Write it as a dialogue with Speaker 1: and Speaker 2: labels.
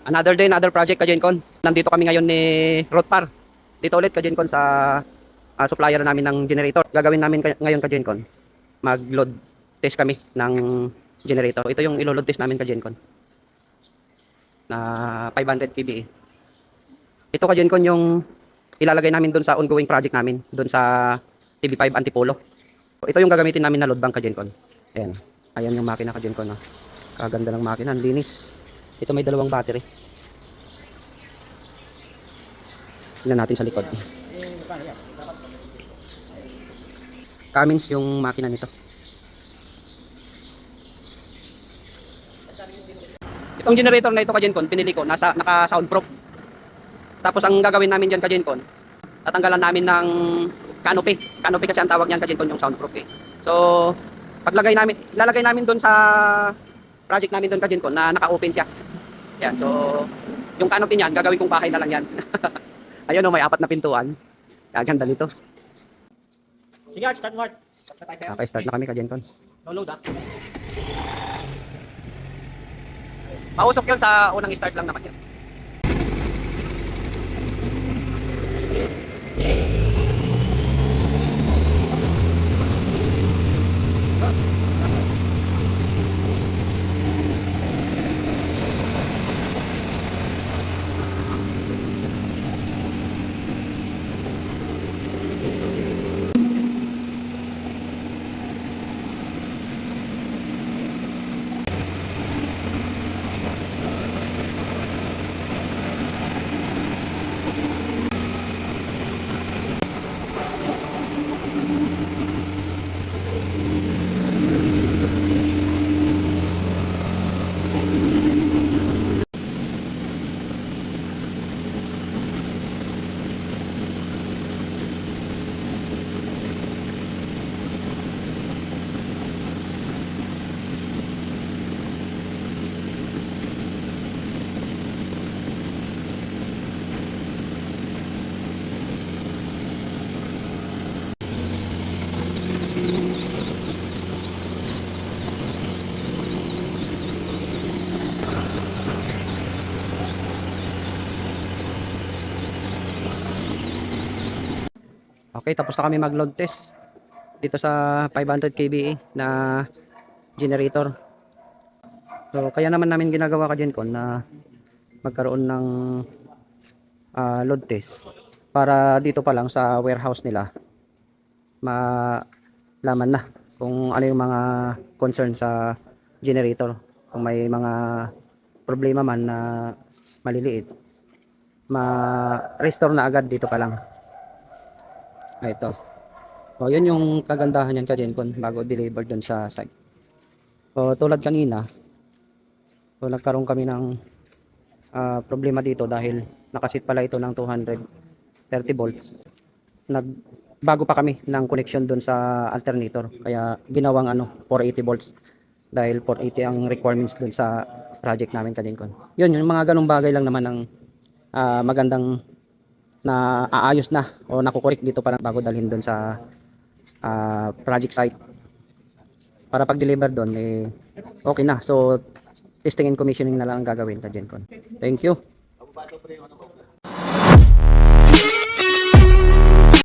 Speaker 1: Another day, another project Kajencon. Nandito kami ngayon ni Rothpar. Dito ulit Kajencon sa supplier namin ng generator. Gagawin namin ngayon Kajencon. Mag-load test kami ng generator. Ito yung ilo-load test namin Kajencon na 500 kVA. Ito Kajencon yung ilalagay namin doon sa ongoing project namin, doon sa TV5 Antipolo. Ito yung gagamitin namin na load bank Kajencon. Ayan. Ayan yung makina Kajencon. Kaganda ng makina, ang linis. Ito may dalawang battery. Tingnan natin sa likod. Cummins yung makina nito. Itong generator na ito Kajencon, pinili ko, naka soundproof. Tapos ang gagawin namin diyan Kajencon, tatanggalan namin ng canopy. Canopy kasi ang tawag niyan Kajencon, yung soundproof eh. So, ilalagay namin doon sa project namin doon Kajencon na naka-open siya. Yan, so yung canopy niyan, gagawin kong bahay na lang yan. Ayun may 4 na pintuan. Gaganda nito.
Speaker 2: Sige, Art, start mo, Art.
Speaker 1: Okay, start na kami Kajencon.
Speaker 2: Download, ah.
Speaker 1: Pausok yun sa unang start lang naman yan. Okay, tapos na kami mag-load test dito sa 500 kVA na generator. So, kaya naman namin ginagawa Kajencon na magkaroon ng load test para dito pa lang sa warehouse nila malaman na kung ano yung mga concern sa generator. Kung may mga problema man na maliliit, ma-restore na agad dito pa lang. Ito. O, yun yung kagandahan yan Kajencon bago deliver dun sa site. O, tulad kanina, so nagkaroon kami ng problema dito dahil nakasit pala ito ng 230 volts. Bago pa kami ng connection dun sa alternator. Kaya ginawang 480 volts dahil 480 ang requirements dun sa project namin Kajencon. Yun, yung mga ganung bagay lang naman ang magandang na aayos na o nakukorek dito para bago dalhin doon sa project site para pag deliver doon okay na. So testing and commissioning na lang ang gagawin Kajencon. Thank you.